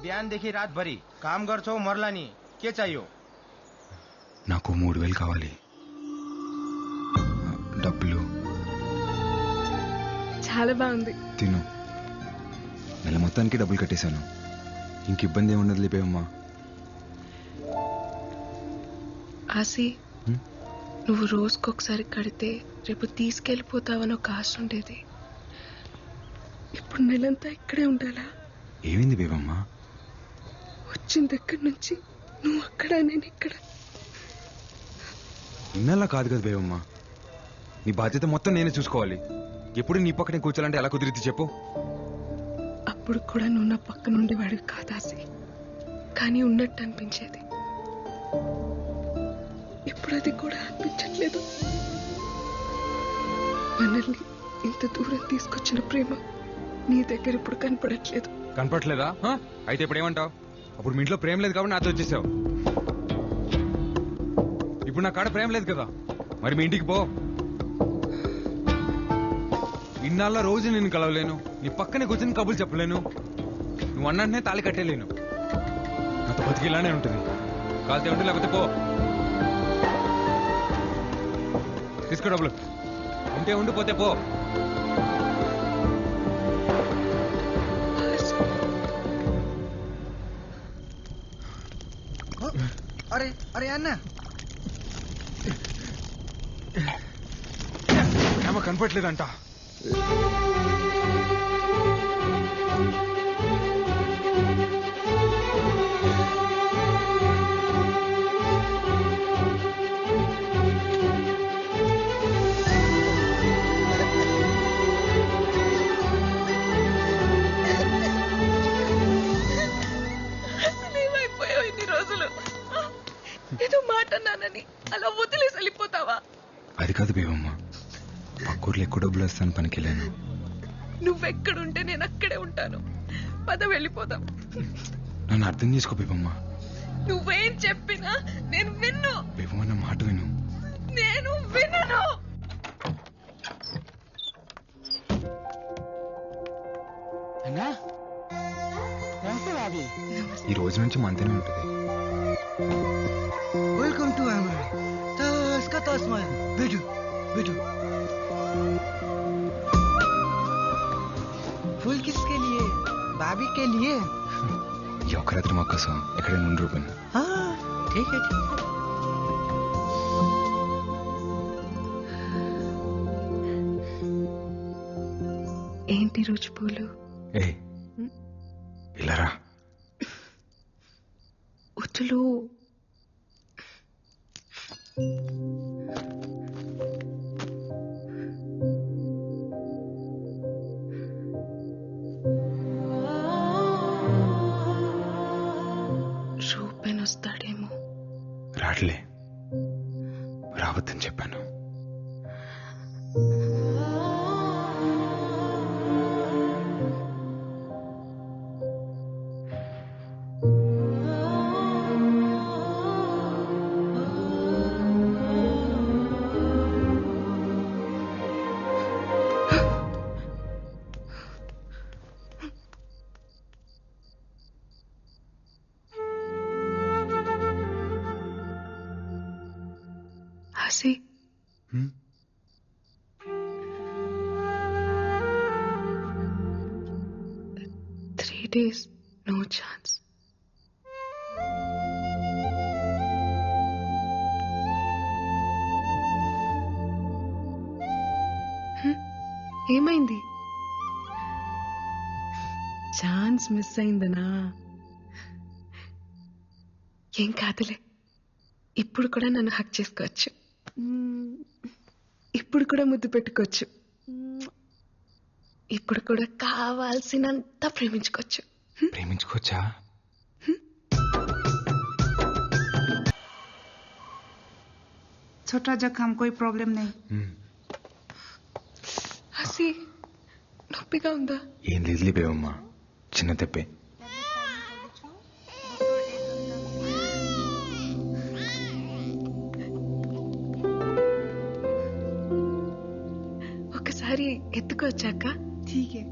बिहानदेखि रातभरि काम गर्छौ मर्ला नि, के चाहियो? నాకు 3000 కావాలి. డబ్బులు. చాలా బాగుంది. తిను. నెల మొత్తానికి డబ్బులు కట్టేశాను. ఇంక ఇబ్బంది ఏముండదు లేపేవమ్మా. ఆసి, నువ్వు రోజుకొకసారి కడితే రేపు తీసుకెళ్ళిపోతావని ఒక ఆశ ఉండేది. ఇప్పుడు నెలంతా ఇక్కడే ఉండాలా? ఏమైంది బేబమ్మా? వచ్చిన దగ్గర నుంచి నువ్వు అక్కడ, నేను ఇక్కడ. ఇన్నల్లా కాదు కదా బేబమ్మా. నీ బాధ్యత మొత్తం నేనే చూసుకోవాలి. ఎప్పుడు నీ పక్కనే కూర్చోాలంటే ఎలా కుదిరిద్ది చెప్పు? అప్పుడు కూడా నువ్వు నా పక్కన ఉండేవాడివి కాదాసి, కానీ ఉన్నట్టు అనిపించేది. ఇప్పుడు అది కూడా అనిపించట్లేదు. మనల్ని ఇంత దూరం తీసుకొచ్చిన ప్రేమ నీ దగ్గర ఇప్పుడు కనపడట్లేదు. కనపడట్లేదా? అయితే ఇప్పుడు ఏమంటావు? అప్పుడు మీ ఇంట్లో ప్రేమ లేదు కాబట్టి నాతో వచ్చేసావు. ఇప్పుడు నా కాడ ప్రేమ లేదు కదా, మరి మీ ఇంటికి పో. ఇన్నాళ్ళ రోజు నేను కలవలేను, నీ పక్కనే కూర్చొని కబుర్లు చెప్పలేను, నువ్వు అన్ననే తాళి కట్టేలేను. నాతో బతికి ఇలానే ఉంటుంది. కాలితే ఉంటే లేకపోతే పో. తీసుకో డబ్బులు. ఉంటే ఉండిపోతే పో. अरे अरे अन्ना కనపట్లేదంట. ఏమైపోయావు ఇన్ని రోజులు? ఏదో మాట నానని అలా వదిలేసి వెళ్ళిపోతావా? అది కాదు బేబమ్మ, పక్కూర్లో ఎక్కువ డబ్బులు వస్తాను పనికి వెళ్ళాను. నువ్వెక్కడుంటే నేను అక్కడే ఉంటాను. పద వెళ్ళిపోదాం. నన్ను అర్థం చేసుకో బేబమ్మ. నువ్వేం చెప్పినా నేను విన్ను. బేబమ్మ నా మాట విను. నేను వినను. ఈ రోజు నుంచి మంతనే ఉంటుంది. वेलकम टू हमारे ताश का ताश मार बैठो बैठो. फूल किसके लिए? भाभी के लिए. ఈ ఒక్క రాత్రి మా కోసం ఎక్కడైనా ఉండి రూపాయి. हाँ ठीक है ठीक है. ఏంటి రోజు పూలు? ఏ ఇలా రా. ఉచ్చులు రూపెన్ వస్తాడేమో. రాట్లే, రావద్దని చెప్పాను. హసి, 3 days, no chance. ఏమైంది? ఛాన్స్ మిస్ అయిందనా? ఏం కాదులే, ఇప్పుడు కూడా నన్ను హక్ చేసుకోవచ్చు, ఇప్పుడు కూడా ముద్దు పెట్టుకోవచ్చు, ఇప్పుడు కూడా కావాల్సినంత ప్రేమించుకోవచ్చు. ప్రేమించుకోవచ్చా? छोटा जख्म कोई प्रॉब्लम नहीं. హసి, నొప్పిగా ఉందా? ఏం లేదులే బేబమ్మ, చిన్న తెప్పే. ఒకసారి ఎత్తుకొచ్చాక. ठीक है.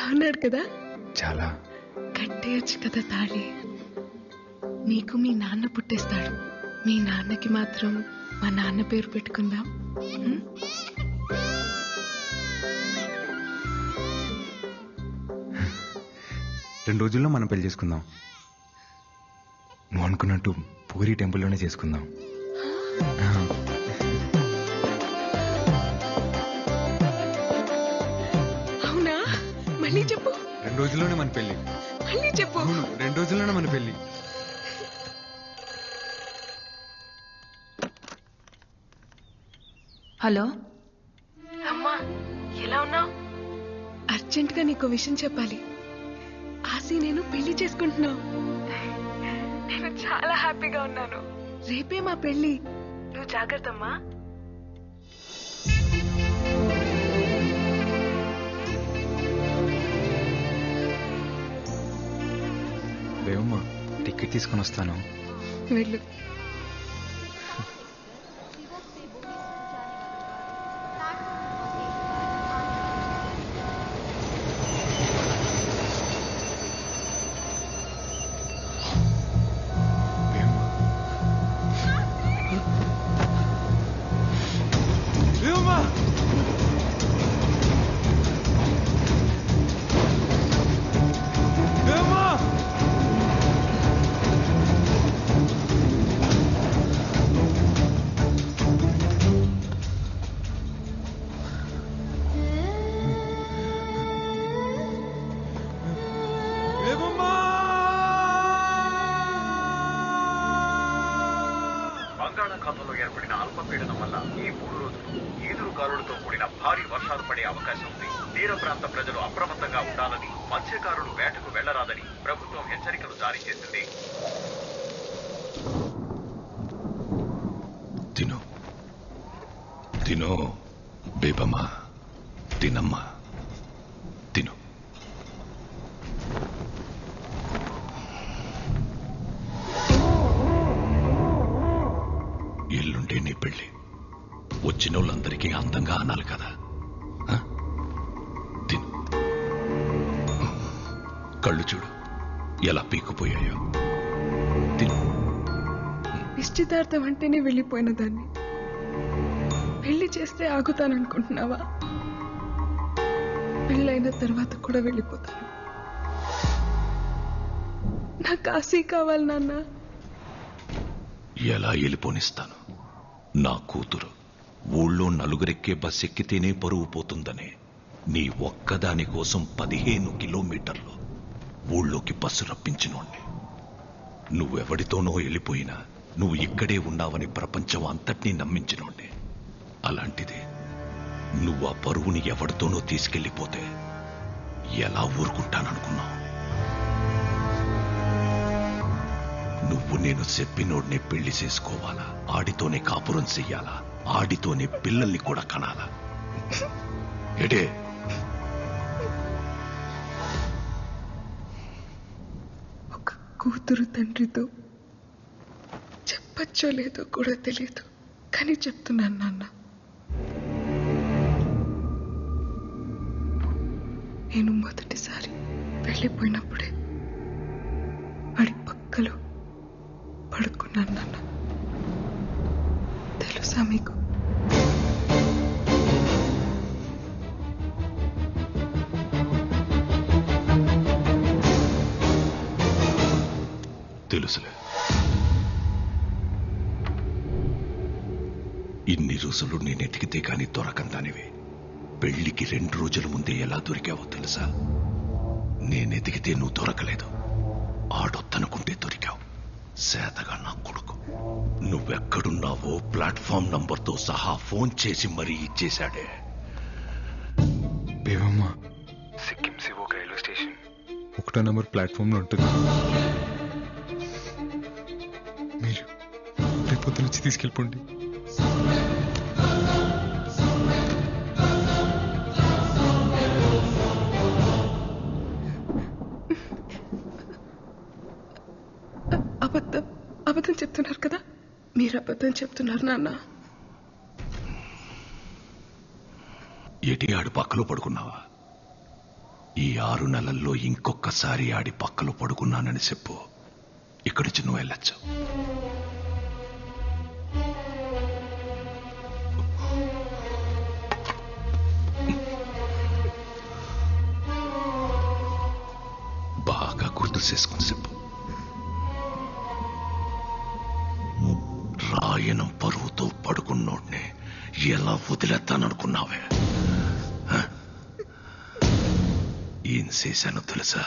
బాగున్నాడు కదా? చాలా. కట్టేయచ్చు కదా తాళి. నీకు మీ నాన్న పుట్టేస్తాడు. మీ నాన్నకి మాత్రం మా నాన్న పేరు పెట్టుకుందాం. ఉం? 2 రోజుల్లో మనం పెళ్లి చేసుకుందాం. నువ్వు అనుకున్నట్టు పూరి టెంపుల్లోనే చేసుకుందాం. అవునా? మళ్ళీ చెప్పు. 2 రోజుల్లోనే మన పెళ్లి. మళ్ళీ చెప్పు. అవును, 2 రోజుల్లోనే మన పెళ్లి. హలో, అమ్మా, ఎలా ఉన్నావు? అర్జెంటుగా నీకు విషయం చెప్పాలి. ఆసి నేను పెళ్లి చేసుకుంటున్నా. నేను చాలా హ్యాపీగా ఉన్నాను. రేపే మా పెళ్లి. నువ్వు జాగ్రత్తమ్మా. దేవమ్మా, టికెట్ తీసుకొని వస్తాను. వెళ్ళు. దేవమ్మా, దేవమ్మా, దేవమ్మా. బంగాళాఖాతంలో ఏర్పడిన అల్పపీడనం వల్ల ఈ 3 రోజులు ఈదురు గాలులతో కూడిన భారీ వర్షాలు పడే అవకాశం ఉంది. తీర ప్రాంత ప్రజలు అప్రమత్తంగా ఉండాలని, మత్స్యకారులు వేటకు వెళ్లరాదని ప్రభుత్వం హెచ్చరికలు జారీ చేసింది. తిను తిను బేబమ్మా, తినమ్మా, తిను. ఎల్లుండే నీ పెళ్ళి. వచ్చినోళ్ళందరికీ అందంగా అనాలి కదా. ఆ? తిను. కళ్ళు చూడు ఎలా పీక్కుపోయాయో. తిను. నిశ్చితార్థం అంటేనే వెళ్ళిపోయిన దాన్ని పెళ్లి చేస్తే ఆగుతాననుకుంటున్నావా? పెళ్ళైన తర్వాత కూడా వెళ్ళిపోతాను. నాకు ఆశీ కావాలి నాన్న. ఎలా వెళ్ళిపోనిస్తాను? నా కూతురు ఊళ్ళో నలుగురెక్కే బస్ ఎక్కితేనే పరువు పోతుందనే నీ ఒక్కదాని కోసం 15 కిలోమీటర్లు ఊళ్ళోకి బస్సు రప్పించినోణ్ణి. నువ్వెవడితోనో వెళ్ళిపోయినా నువ్వు ఇక్కడే ఉన్నావని ప్రపంచం అంతటినీ నమ్మించినోణ్ణి. అలాంటిది నువ్వు ఆ పరువుని ఎవడితోనో తీసుకెళ్ళిపోతే ఎలా ఊరుకుంటాననుకున్నావు? నువ్వు నేను చెప్పినోడిని పెళ్లి చేసుకోవాలా, ఆడితోనే కాపురం చెయ్యాలా, ఆడితోనే పిల్లల్ని కూడా కనాలా? ఎడే ఒక కూతురు తండ్రితో చెప్పచ్చో లేదో కూడా తెలియదు, కానీ చెప్తున్నాను నాన్న. నేను మొదటిసారి వెళ్ళిపోయినప్పుడే వాడి పక్కలో పడుకున్నాను నాన్న. తెలుసా మీకు? తెలుసులే. ఇన్ని రోజులు నేనెతికితే కాని దొరకందానివి పెళ్లికి 2 రోజుల ముందే ఎలా దొరికావో తెలుసా? నేనెతికితే నువ్వు దొరకలేదు, ఆడొద్దనుకుంటే దొరికావు. సేతగా నా కొడుకు నువ్వెక్కడున్నావో ప్లాట్ఫామ్ నంబర్తో సహా ఫోన్ చేసి మరీ ఇచ్చేశాడే. దేవమ్మా, సిక్కిం సివోక్ రైల్వే స్టేషన్ 1వ నంబర్ ప్లాట్ఫామ్లో ఉంటుంది. మీరు రేపొద్దు నుంచి తీసుకెళ్ళిపోండి. అబద్ధం చెప్తున్నారు కదా? మీరు అబద్ధం చెప్తున్నారు నాన్న. ఎటి ఆడు పక్కలో పడుకున్నావా? ఈ 6 నెలల్లో ఇంకొకసారి ఆడి పక్కలో పడుకున్నానని చెప్పు, ఇక్కడి నువ్వు వెళ్ళొచ్చు. బాగా గుర్తు చేసుకుని చెప్పు. రాయనం పరువుతో పడుకున్నోడ్నే ఎలా వదిలేస్తాననుకున్నావే? ఏం చేశానో తెలుసా?